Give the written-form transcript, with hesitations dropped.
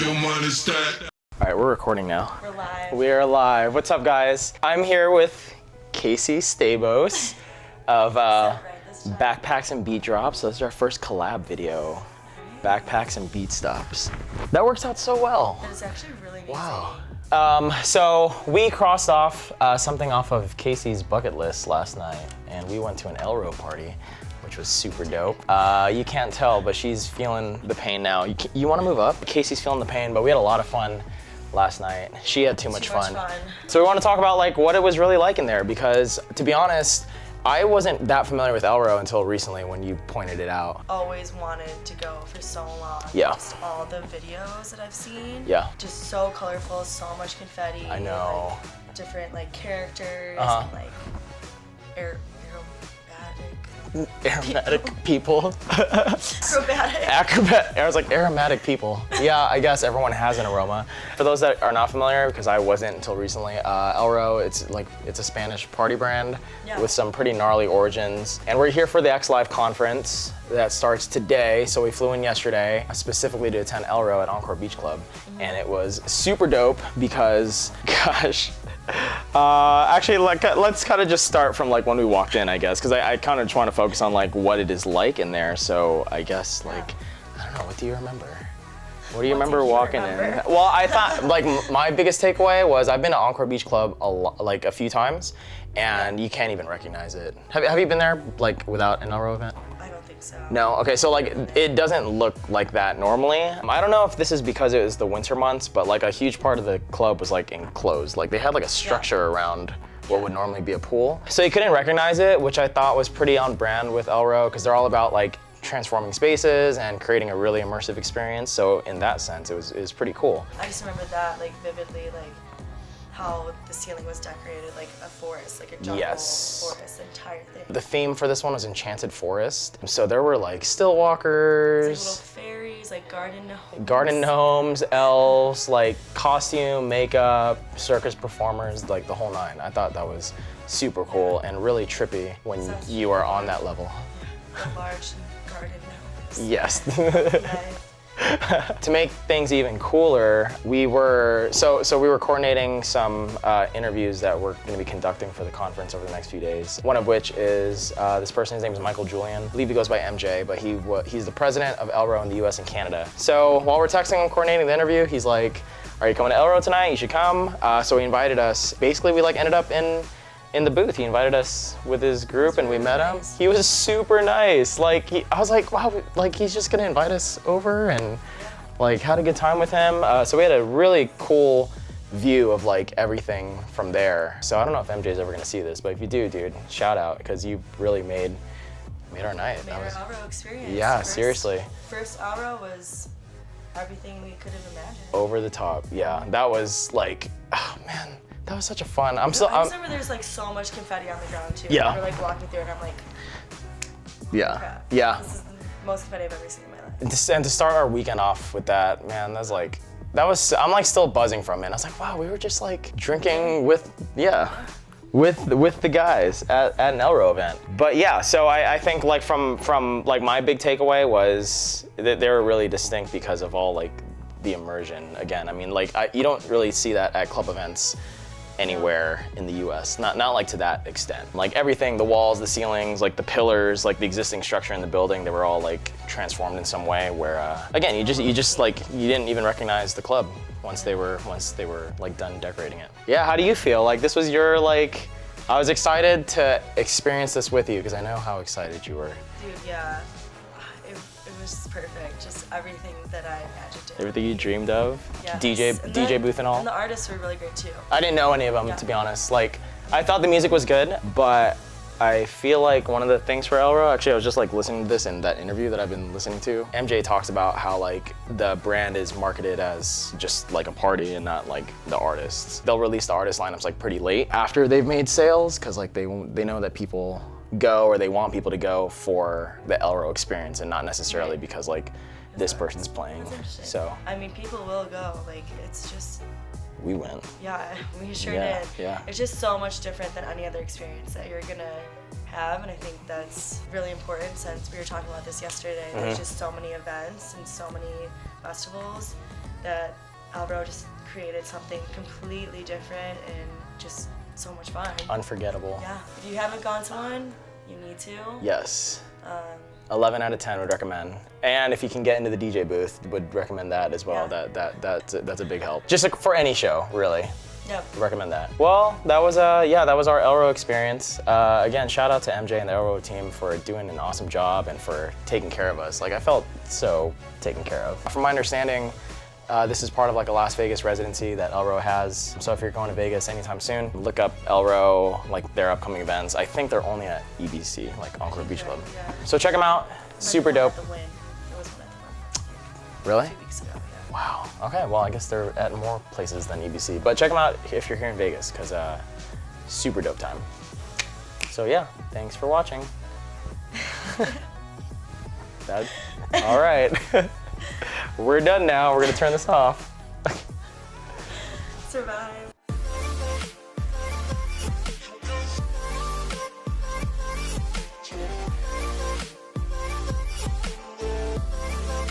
your money stack. All right, we're recording now. We're live. We are live. What's up, guys? I'm here with Casey Stabosz of Backpacks and Beat Drops. So this is our first collab video. Backpacks and Beat Stops. That works out so well. That is actually really amazing. Wow. So we crossed off something off of Casey's bucket list last night, and we went to an Elrow party, which was super dope. You can't tell, but she's feeling the pain now. You want to move up? Casey's feeling the pain, but we had a lot of fun last night. She had too much fun. So we want to talk about like what it was really like in there, because to be honest, I wasn't that familiar with Elrow until recently when you pointed it out. Always wanted to go for so long. Yeah. Just all the videos that I've seen. Yeah. Just so colorful, so much confetti. I know. Like, different like characters and like aerobatic people. Acrobatic. I was like, aromatic people. Yeah, I guess everyone has an aroma. For those that are not familiar, because I wasn't until recently, Elrow, it's a Spanish party brand with some pretty gnarly origins. And we're here for the X Live conference that starts today. So we flew in yesterday specifically to attend Elrow at Encore Beach Club. And it was super dope because, gosh, actually, like, let's kind of just start from like when we walked in, I guess, because I kind of just want to focus on like what it is like in there. So I guess like, I don't know, what do you remember? What do you remember walking in? Well, I thought like my biggest takeaway was I've been to Encore Beach Club like a few times, and you can't even recognize it. Have you been there like without an Elrow event? I don't think so. No? Okay, so like it doesn't look like that normally. I don't know if this is because it was the winter months, but like a huge part of the club was like enclosed. Like they had like a structure around what would normally be a pool. So you couldn't recognize it, which I thought was pretty on brand with Elrow, because they're all about like transforming spaces and creating a really immersive experience. So in that sense, it was pretty cool. I just remember that like vividly, like how the ceiling was decorated like a forest, like a jungle forest, the entire thing. The theme for this one was Enchanted Forest. So there were like still walkers, like little fairies, like garden gnomes, elves, like costume, makeup, circus performers, like the whole nine. I thought that was super cool and really trippy when you are on that level. The large garden gnomes. Yes. Nice. To make things even cooler, we were coordinating some interviews that we're going to be conducting for the conference over the next few days. One of which is this person. His name is Michael Julian. I believe he goes by MJ, but he's the president of Elrow in the U.S. and Canada. So while we're texting and coordinating the interview, he's like, "Are you coming to Elrow tonight? You should come." So he invited us. Basically, we like ended up in the booth. He invited us with his group and we met him. He was super nice. Like I was like, wow, like he's just gonna invite us over, and like had a good time with him. So we had a really cool view of like everything from there. So I don't know if MJ's ever gonna see this, but if you do, dude, shout out, because you really made our night. Made our Elrow experience. Yeah, seriously. First Elrow was everything we could have imagined. Over the top, yeah. That was like, oh man. That was such a fun. I just remember there's like so much confetti on the ground too. Yeah. We're like walking through it and I'm like, yeah, crap. yeah. This is the most confetti I've ever seen in my life. And to start our weekend off with that, man, I'm like still buzzing from it. I was like, wow, we were just like drinking with the guys at an Elrow event. But yeah, so I think like from like my big takeaway was that they were really distinct because of all like the immersion. Again, I mean, like you don't really see that at club events anywhere in the US, not like to that extent. Like everything, the walls, the ceilings, like the pillars, like the existing structure in the building, they were all like transformed in some way where, again, you just like, you didn't even recognize the club once they were like done decorating it. Yeah, how do you feel? Like this was your like, I was excited to experience this with you because I know how excited you were. Dude, yeah, it was perfect. Just everything that I imagined. Everything you dreamed of? Yes. DJ booth and all? And the artists were really great too. I didn't know any of them, to be honest. Like, I thought the music was good, but I feel like one of the things for Elrow, actually I was just like listening to this in that interview that I've been listening to. MJ talks about how like the brand is marketed as just like a party and not like the artists. They'll release the artist lineups like pretty late after they've made sales, because like they know that people go, or they want people to go for the Elrow experience and not necessarily because like this person's playing. So I mean, people will go. Like it's just. We went. Yeah, we sure did. Yeah. It's just so much different than any other experience that you're gonna have, and I think that's really important since we were talking about this yesterday. There's just so many events and so many festivals that Elrow just created something completely different and just so much fun. Unforgettable. Yeah, if you haven't gone to one, you need to. Yes. 11 out of 10 would recommend. And if you can get into the DJ booth, would recommend that as well. Yeah. That's a big help. Just like for any show, really. Yep. Recommend that. Well, that was our Elrow experience. Again, shout out to MJ and the Elrow team for doing an awesome job and for taking care of us. Like, I felt so taken care of. From my understanding, this is part of like a Las Vegas residency that Elrow has. So if you're going to Vegas anytime soon, look up Elrow, like their upcoming events. I think they're only at EBC, like Encore Beach Club. Yeah. So check them out. Super dope. It was one at the Win. Really? 2 weeks ago, yeah. Wow. Okay, well, I guess they're at more places than EBC. But check them out if you're here in Vegas, because super dope time. So yeah, thanks for watching. All right. We're done now. We're gonna turn this off. Survive.